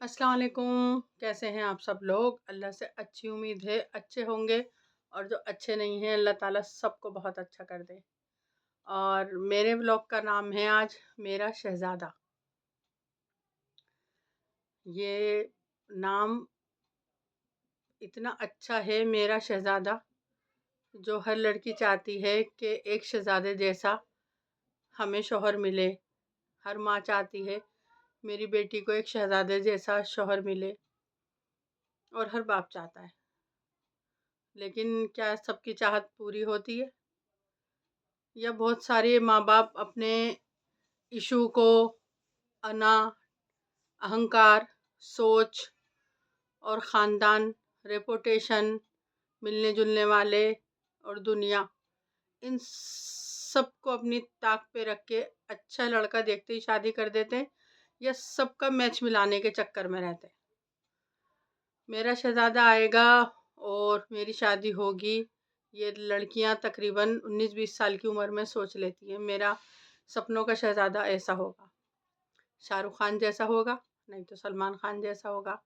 अस्सलाम वालेकुम। कैसे हैं आप सब लोग? अल्लाह से अच्छी उम्मीद है अच्छे होंगे, और जो अच्छे नहीं हैं अल्लाह ताला सबको बहुत अच्छा कर दे। और मेरे व्लॉग का नाम है आज मेरा शहज़ादा। ये नाम इतना अच्छा है, मेरा शहज़ादा, जो हर लड़की चाहती है कि एक शहज़ादे जैसा हमें शौहर मिले। हर माँ चाहती है मेरी बेटी को एक शहज़ादे जैसा शौहर मिले, और हर बाप चाहता है। लेकिन क्या सबकी चाहत पूरी होती है? या बहुत सारे माँ बाप अपने इशू को अना, अहंकार, सोच और ख़ानदान, रेपुटेशन, मिलने जुलने वाले और दुनिया, इन सब को अपनी ताक पे रख के अच्छा लड़का देखते ही शादी कर देते हैं, या सबका मैच मिलाने के चक्कर में रहते हैं। मेरा शहज़ादा आएगा और मेरी शादी होगी, ये लड़कियां तकरीबन 19-20 साल की उम्र में सोच लेती हैं मेरा सपनों का शहज़ादा ऐसा होगा, शाहरुख खान जैसा होगा, नहीं तो सलमान खान जैसा होगा,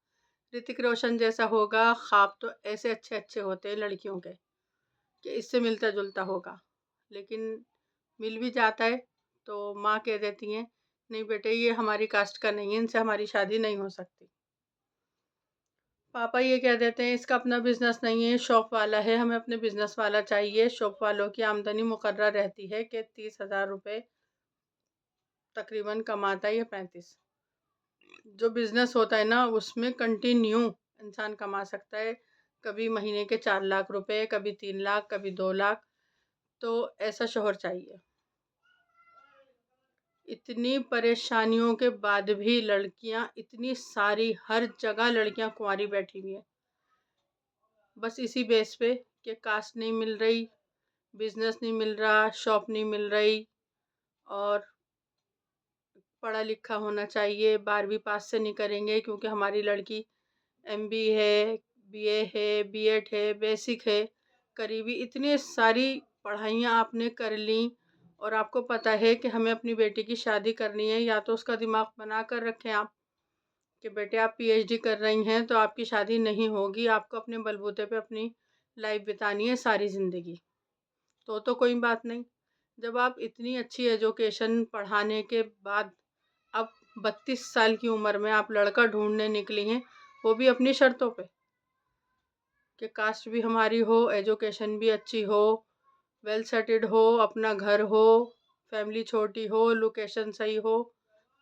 ऋतिक रोशन जैसा होगा। ख्वाब तो ऐसे अच्छे अच्छे होते हैं लड़कियों के कि इससे मिलता जुलता होगा, लेकिन मिल भी जाता है तो माँ कह देती हैं नहीं बेटे, ये हमारी कास्ट का नहीं है, इनसे हमारी शादी नहीं हो सकती। पापा ये कह देते हैं इसका अपना बिजनेस नहीं है, शॉप वाला है, हमें अपने बिजनेस वाला चाहिए। शॉप वालों की आमदनी मुकर्रर रहती है कि 30,000 रुपये तकरीबन कमाता है, या 35। जो बिजनेस होता है ना, उसमें कंटिन्यू इंसान कमा सकता है, कभी महीने के 4 लाख रुपए, कभी 3 लाख, कभी 2 लाख। तो ऐसा शोहर चाहिए। इतनी परेशानियों के बाद भी लड़कियां इतनी सारी, हर जगह लड़कियां कुंवारी बैठी हुई हैं, बस इसी बेस पे कि कास्ट नहीं मिल रही, बिजनेस नहीं मिल रहा, शॉप नहीं मिल रही, और पढ़ा लिखा होना चाहिए। 12वीं पास से नहीं करेंगे क्योंकि हमारी लड़की एमबी है, बीए है, बीएड है, बेसिक है, करीबी इतनी सारी पढ़ाइयाँ आपने कर ली, और आपको पता है कि हमें अपनी बेटी की शादी करनी है, या तो उसका दिमाग बना कर रखें आप कि बेटे आप पीएचडी कर रही हैं तो आपकी शादी नहीं होगी, आपको अपने बलबूते पे अपनी लाइफ बितानी है सारी ज़िंदगी। तो कोई बात नहीं। जब आप इतनी अच्छी एजुकेशन पढ़ाने के बाद अब 32 साल की उम्र में आप लड़का ढूंढने निकली हैं, वो भी अपनी शर्तों पे कि कास्ट भी हमारी हो, एजुकेशन भी अच्छी हो, वेल सेटेड हो, अपना घर हो, फैमिली छोटी हो, लोकेशन सही हो।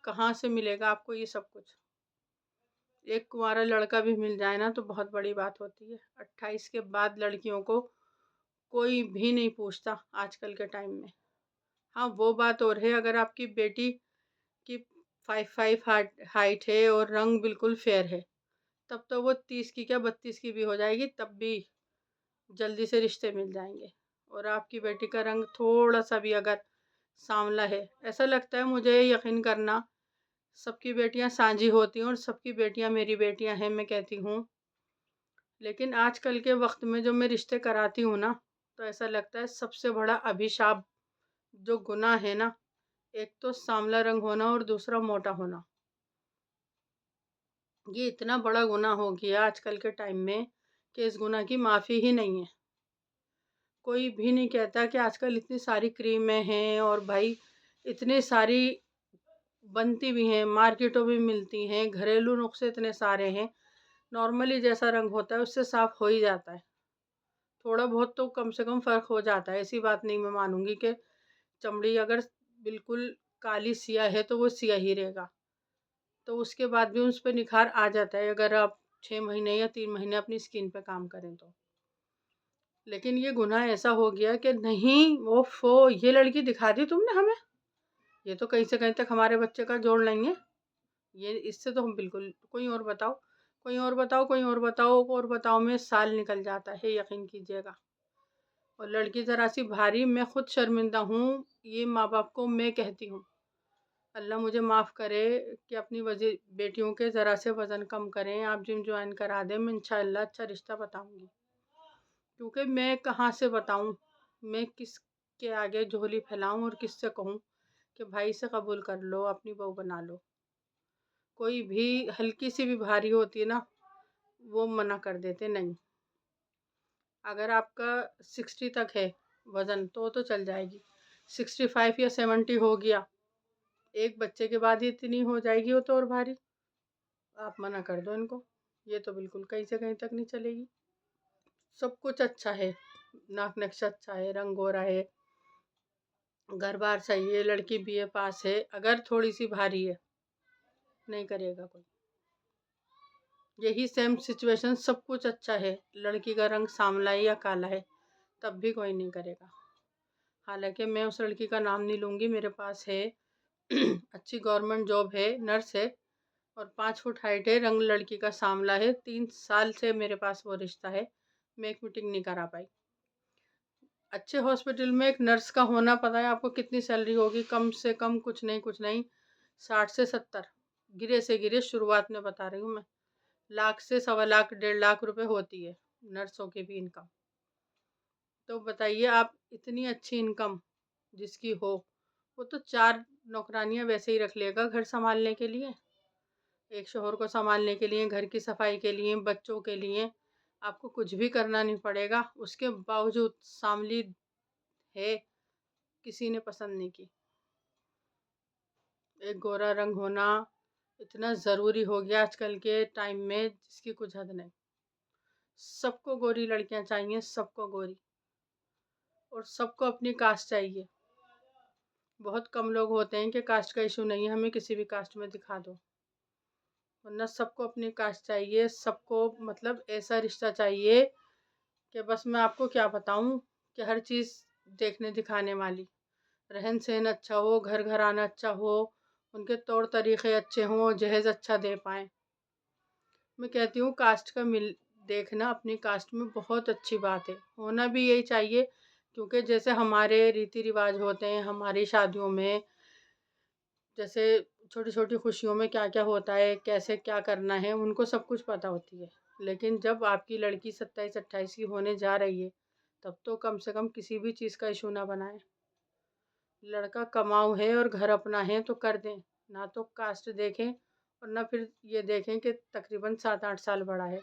कहाँ से मिलेगा आपको ये सब कुछ? एक कुंवारा लड़का भी मिल जाए ना तो बहुत बड़ी बात होती है। 28 के बाद लड़कियों को कोई भी नहीं पूछता आजकल के टाइम में। हाँ, वो बात और है, अगर आपकी बेटी की 5'5" हाइट है और रंग बिल्कुल फेयर है, तब तो वो 30 की क्या 32 की भी हो जाएगी, तब भी जल्दी से रिश्ते मिल जाएंगे। और आपकी बेटी का रंग थोड़ा सा भी अगर सांवला है, ऐसा लगता है मुझे, यकीन करना, सबकी बेटियां सांझी होती हैं और सबकी बेटियां मेरी बेटियां हैं, मैं कहती हूँ। लेकिन आजकल के वक्त में जो मैं रिश्ते कराती हूँ ना, तो ऐसा लगता है सबसे बड़ा अभिशाप जो गुनाह है ना, एक तो सांवला रंग होना और दूसरा मोटा होना। ये इतना बड़ा गुनाह हो गया आजकल के टाइम में कि इस गुनाह की माफ़ी ही नहीं है। कोई भी नहीं कहता कि आजकल इतनी सारी क्रीमें हैं, और भाई इतनी सारी बनती भी हैं, मार्केटों में मिलती हैं, घरेलू नुस्खे इतने सारे हैं। नॉर्मली जैसा रंग होता है उससे साफ हो ही जाता है। थोड़ा बहुत तो कम से कम फ़र्क हो जाता है। ऐसी बात नहीं मैं मानूंगी कि चमड़ी अगर बिल्कुल काली सिया है तो वो सिया ही रहेगा, तो उसके बाद भी उस पर निखार आ जाता है अगर आप 6 महीने या 3 महीने अपनी स्किन पे काम करें तो। लेकिन ये गुनाह ऐसा हो गया कि नहीं, ओफो, ये लड़की दिखा दी तुमने हमें, ये तो कहीं से कहीं तक हमारे बच्चे का जोड़ नहीं है, ये इससे तो हम बिल्कुल, कोई और बताओ, कोई और बताओ, कोई और बताओ, और बताओ में साल निकल जाता है, यकीन कीजिएगा। और लड़की ज़रा सी भारी, मैं खुद शर्मिंदा हूँ, ये माँ बाप को मैं कहती हूँ, अल्लाह मुझे माफ़ करे कि अपनी वजह बेटियों के ज़रा से वज़न कम करें, आप जिम ज्वाइन करा दें, मैं इंशाल्लाह अच्छा रिश्ता बताऊँगी। क्योंकि मैं कहाँ से बताऊँ, मैं किसके आगे झोली फैलाऊँ और किससे कहूँ कि भाई से कबूल कर लो, अपनी बहू बना लो। कोई भी हल्की सी भी भारी होती है ना, वो मना कर देते नहीं। अगर आपका 60 तक है वज़न तो चल जाएगी, 65 या 70 हो गया, एक बच्चे के बाद ही इतनी हो जाएगी वो तो और भारी, आप मना कर दो इनको, ये तो बिल्कुल कहीं से कहीं तक नहीं चलेगी। सब कुछ अच्छा है, नाक नक्शा अच्छा है, रंग गोरा है, घर बार सही है, लड़की बीए पास है। अगर थोड़ी सी भारी है, नहीं करेगा कोई। यही सेम सिचुएशन, सब कुछ अच्छा है, लड़की का रंग सांवला है या काला है, तब भी कोई नहीं करेगा। हालांकि मैं उस लड़की का नाम नहीं लूँगी, मेरे पास है अच्छी गवर्नमेंट जॉब है, नर्स है और 5 फुट हाइट है, रंग लड़की का सांवला है। 3 साल से मेरे पास वो रिश्ता है, मैं एक मीटिंग नहीं करा पाई। अच्छे हॉस्पिटल में एक नर्स का होना, पता है आपको कितनी सैलरी होगी? कम से कम कुछ नहीं 60 से 70, गिरे से गिरे, शुरुआत में बता रही हूँ मैं। लाख से 1.25 1.5 लाख रुपए होती है नर्सों की भी इनकम। तो बताइए आप, इतनी अच्छी इनकम जिसकी हो, वो तो 4 नौकरानियां वैसे ही रख लेगा घर संभालने के लिए, एक शोहर को संभालने के लिए, घर की सफाई के लिए, बच्चों के लिए। आपको कुछ भी करना नहीं पड़ेगा, उसके बावजूद सांवली है, किसी ने पसंद नहीं की। एक गोरा रंग होना इतना ज़रूरी हो गया आजकल के टाइम में, जिसकी कुछ हद नहीं। सबको गोरी लड़कियां चाहिए, सबको गोरी, और सबको अपनी कास्ट चाहिए। बहुत कम लोग होते हैं कि कास्ट का इशू नहीं है, हमें किसी भी कास्ट में दिखा दो, वरना सबको अपनी कास्ट चाहिए। सबको मतलब ऐसा रिश्ता चाहिए कि बस मैं आपको क्या बताऊं, कि हर चीज़ देखने दिखाने वाली, रहन सहन अच्छा हो, घर घराना अच्छा हो, उनके तौर तरीक़े अच्छे हों, जहेज़ अच्छा दे पाएँ। मैं कहती हूँ कास्ट का देखना अपनी कास्ट में बहुत अच्छी बात है, होना भी यही चाहिए। क्योंकि जैसे हमारे रीति रिवाज होते हैं हमारी शादियों में, जैसे छोटी छोटी खुशियों में क्या क्या होता है, कैसे क्या करना है, उनको सब कुछ पता होती है। लेकिन जब आपकी लड़की 27-28 की होने जा रही है, तब तो कम से कम किसी भी चीज़ का इशू ना बनाए। लड़का कमाऊ है और घर अपना है तो कर दें, ना तो कास्ट देखें और ना फिर ये देखें कि तकरीबन 7-8 साल बड़ा है।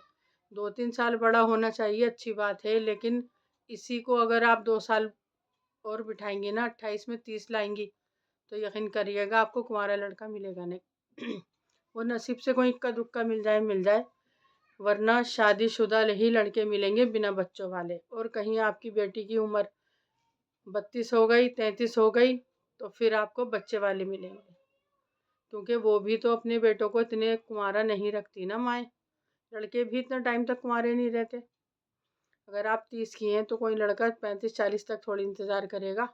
2-3 साल बड़ा होना चाहिए, अच्छी बात है, लेकिन इसी को अगर आप 2 साल और बिठाएंगी ना, 28 में 30 लाएंगी, तो यकीन करिएगा आपको कुंवारा लड़का मिलेगा नहीं। वो नसीब से कोई इक्का दुक्का मिल जाए, वरना शादीशुदा ही लड़के मिलेंगे बिना बच्चों वाले। और कहीं आपकी बेटी की उम्र 32 हो गई, 33 हो गई, तो फिर आपको बच्चे वाले मिलेंगे, क्योंकि वो भी तो अपने बेटों को इतने कुंवारा नहीं रखती ना माएँ। लड़के भी इतना टाइम तक कुंवारे नहीं रहते। अगर आप 30 की हैं तो कोई लड़का 35-40 तक थोड़ी इंतज़ार करेगा।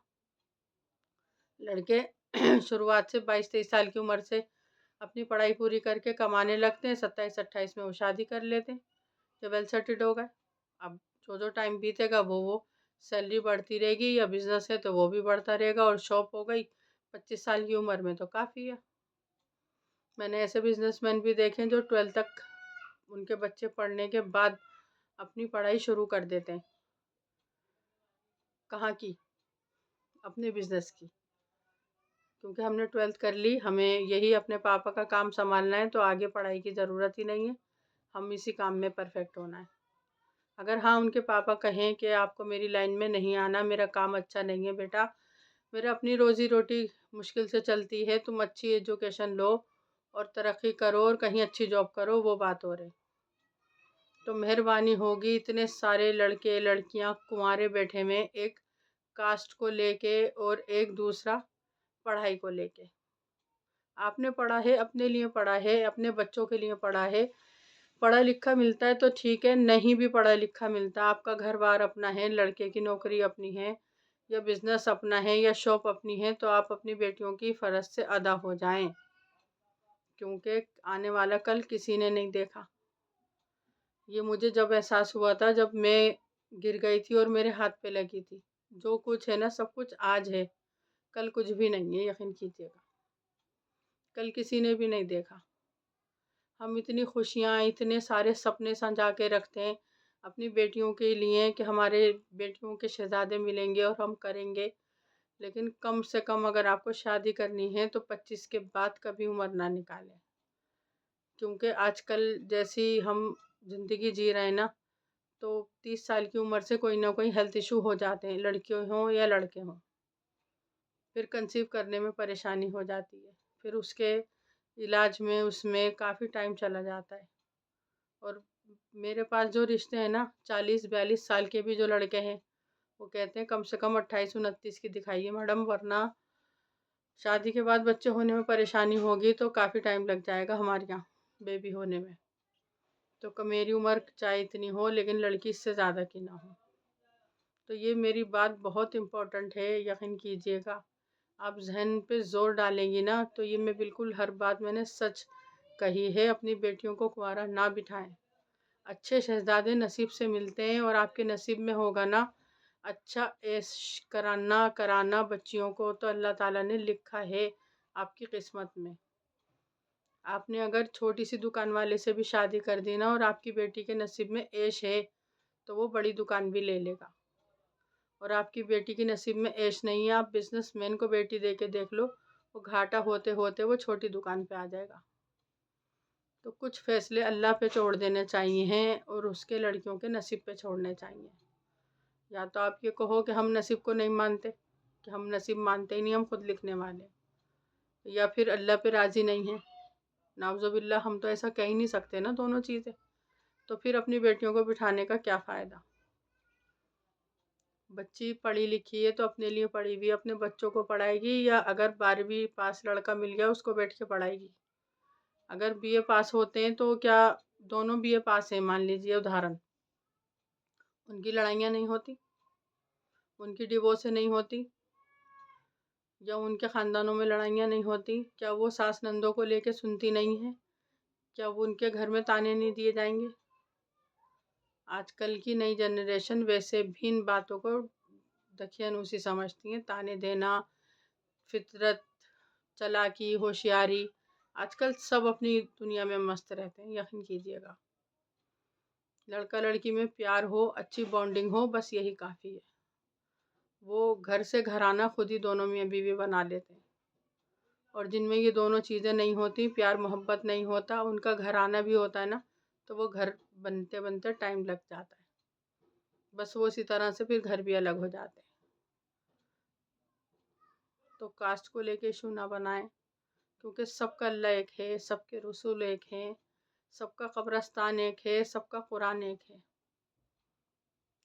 लड़के शुरुआत से 22-23 साल की उम्र से अपनी पढ़ाई पूरी करके कमाने लगते हैं, 27-28 में वो शादी कर लेते हैं, जब वेल सेटल्ड हो गए। अब जो टाइम बीतेगा वो सैलरी बढ़ती रहेगी, या बिजनेस है तो वो भी बढ़ता रहेगा, और शॉप हो गई 25 साल की उम्र में तो काफ़ी है। मैंने ऐसे बिजनेसमैन भी देखे हैं जो 12 तक उनके बच्चे पढ़ने के बाद अपनी पढ़ाई शुरू कर देते हैं। कहाँ की? अपने बिजनेस की। क्योंकि हमने 12th कर ली, हमें यही अपने पापा का काम संभालना है, तो आगे पढ़ाई की ज़रूरत ही नहीं है, हम इसी काम में परफेक्ट होना है। अगर हाँ उनके पापा कहें कि आपको मेरी लाइन में नहीं आना, मेरा काम अच्छा नहीं है बेटा, मेरा अपनी रोज़ी रोटी मुश्किल से चलती है, तुम अच्छी एजुकेशन लो और तरक्की करो और कहीं अच्छी जॉब करो, वो बात हो रही। तो मेहरबानी होगी, इतने सारे लड़के लड़कियां कुंवारे बैठे में, एक कास्ट को लेके और एक दूसरा पढ़ाई को लेके। आपने पढ़ा है, अपने लिए पढ़ा है, अपने बच्चों के लिए पढ़ा है, पढ़ा लिखा मिलता है तो ठीक है, नहीं भी पढ़ा लिखा मिलता, आपका घर बार अपना है, लड़के की नौकरी अपनी है, या बिजनेस अपना है, या शॉप अपनी है, तो आप अपनी बेटियों की फ़र्ज से अदा हो जाएं, क्योंकि आने वाला कल किसी ने नहीं देखा। ये मुझे जब एहसास हुआ था, जब मैं गिर गई थी और मेरे हाथ पे लगी थी। जो कुछ है ना, सब कुछ आज है, कल कुछ भी नहीं है, यकीन कीजिएगा। कल किसी ने भी नहीं देखा। हम इतनी खुशियाँ, इतने सारे सपने संजा के रखते हैं अपनी बेटियों के लिए कि हमारे बेटियों के शहज़ादे मिलेंगे और हम करेंगे, लेकिन कम से कम अगर आपको शादी करनी है तो 25 के बाद कभी उम्र ना निकालें। کیونکہ آج کل جیسی ہم زندگی جی رہے ہیں نا، تو 30 سال کی عمر سے کوئی نہ کوئی ہیلتھ ایشو ہو جاتے ہیں، لڑکیوں ہوں یا لڑکے ہوں۔ پھر کنسیو کرنے میں پریشانی ہو جاتی ہے، پھر اس کے علاج میں اس میں کافی ٹائم چلا جاتا ہے۔ اور میرے پاس جو رشتے ہیں نا، 40-42 سال کے بھی جو لڑکے ہیں، وہ کہتے ہیں کم سے کم 28-29 کی دکھائیے میڈم، ورنہ شادی کے بعد بچے ہونے میں پریشانی ہوگی تو کافی ٹائم لگ جائے گا ہمارے یہاں بیبی ہونے میں۔ تو کہ میری عمر چاہے اتنی ہو لیکن لڑکی اس سے زیادہ کی نہ ہو۔ تو یہ میری بات بہت امپورٹنٹ ہے، یقین کیجیے گا۔ آپ ذہن پہ زور ڈالیں گی نا تو یہ میں بالکل ہر بات میں نے سچ کہی ہے۔ اپنی بیٹیوں کو کنوارا نہ بٹھائیں۔ اچھے شہزادے نصیب سے ملتے ہیں، اور آپ کے نصیب میں ہوگا نا اچھا عیش کرانا بچیوں کو، تو اللہ تعالیٰ نے لکھا ہے آپ کی قسمت میں۔ آپ نے اگر چھوٹی سی دکان والے سے بھی شادی کر دی نا، اور آپ کی بیٹی کے نصیب میں عیش ہے، تو وہ بڑی دکان بھی لے لے گا۔ اور آپ کی بیٹی کی نصیب میں عیش نہیں ہے، آپ بزنس مین کو بیٹی دے کے دیکھ لو، وہ گھاٹا ہوتے ہوتے وہ چھوٹی دکان پہ آ جائے گا۔ تو کچھ فیصلے اللہ پہ چھوڑ دینے چاہیے، اور اس کے لڑکیوں کے نصیب پہ چھوڑنے چاہیے۔ یا تو آپ یہ کہو کہ ہم نصیب کو نہیں مانتے، کہ ہم نصیب مانتے ہی نہیں، ہم خود لکھنے والے، یا پھر اللہ پہ راضی نہیں ہیں۔ نعوذ باللہ، ہم تو ایسا کہہ ہی نہیں سکتے نا دونوں چیزیں۔ تو پھر اپنی بیٹیوں کو بٹھانے کا کیا فائدہ؟ بچی پڑھی لکھی ہے تو اپنے لیے پڑھی ہوئی اپنے بچوں کو پڑھائے گی، یا اگر 12ویں پاس لڑکا مل گیا اس کو بیٹھ کے پڑھائے گی؟ اگر BA پاس ہوتے ہیں تو کیا دونوں BA پاس ہیں مان لیجیے ادھارن، ان کی لڑائیاں نہیں ہوتی، ان کی ڈیورس نہیں ہوتی، یا ان کے خاندانوں میں لڑائیاں نہیں ہوتی؟ کیا وہ ساس نندوں کو لے کے سنتی نہیں ہیں؟ کیا وہ ان کے گھر میں تانے نہیں دیے جائیں گے؟ آج کل کی نئی جنریشن ویسے بھی ان باتوں کو دکھیانوسی سمجھتی ہیں، تانے دینا، فطرت، چالاکی، ہوشیاری۔ آج کل سب اپنی دنیا میں مست رہتے ہیں، یقین کیجیے گا۔ لڑکا لڑکی میں پیار ہو، اچھی بانڈنگ ہو، بس یہی کافی ہے۔ وہ گھر سے گھرانہ خود ہی دونوں میاں بیوی بنا لیتے ہیں، اور جن میں یہ دونوں چیزیں نہیں ہوتی، پیار محبت نہیں ہوتا، ان کا گھرانہ بھی ہوتا ہے نا، تو وہ گھر بنتے بنتے ٹائم لگ جاتا ہے، بس وہ اسی طرح سے پھر گھر بھی الگ ہو جاتے ہیں۔ تو کاسٹ کو لے کے ایشو نہ بنائیں، کیونکہ سب کا اللہ ایک ہے، سب کے رسول ایک ہیں، سب کا قبرستان ایک ہے، سب کا قرآن ایک ہے۔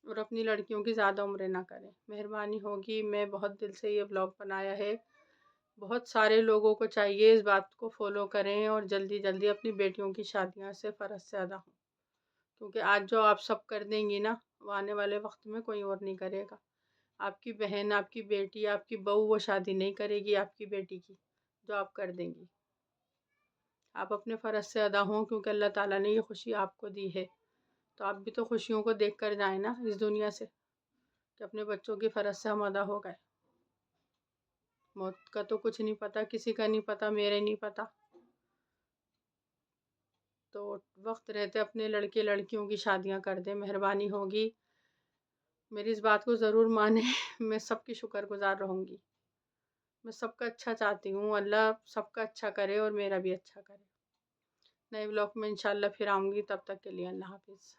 اور اپنی لڑکیوں کی زیادہ عمریں نہ کریں، مہربانی ہوگی۔ میں بہت دل سے یہ بلاگ بنایا ہے، بہت سارے لوگوں کو چاہیے اس بات کو فالو کریں، اور جلدی جلدی اپنی بیٹیوں کی شادیاں سے فرض سے ادا ہوں، کیونکہ آج جو آپ سب کر دیں گی نا، وہ آنے والے وقت میں کوئی اور نہیں کرے گا۔ آپ کی بہن، آپ کی بیٹی، آپ کی بہو وہ شادی نہیں کرے گی آپ کی بیٹی کی جو آپ کر دیں گی۔ آپ اپنے فرض سے ادا ہوں، کیونکہ اللہ تعالیٰ نے یہ خوشی آپ کو دی ہے، تو آپ بھی تو خوشیوں کو دیکھ کر جائیں نا اس دنیا سے، کہ اپنے بچوں کی فرض سے ہم ادا ہو گئے۔ موت کا تو کچھ نہیں پتہ، کسی کا نہیں پتہ، میرے نہیں پتہ۔ تو وقت رہتے اپنے لڑکے لڑکیوں کی شادیاں کر دیں، مہربانی ہوگی۔ میری اس بات کو ضرور مانیں، میں سب کی شکر گزار رہوں گی۔ میں سب کا اچھا چاہتی ہوں، اللہ سب کا اچھا کرے اور میرا بھی اچھا کرے۔ نئے بلاگ میں انشاءاللہ پھر آؤں گی، تب تک کے لیے اللہ حافظ۔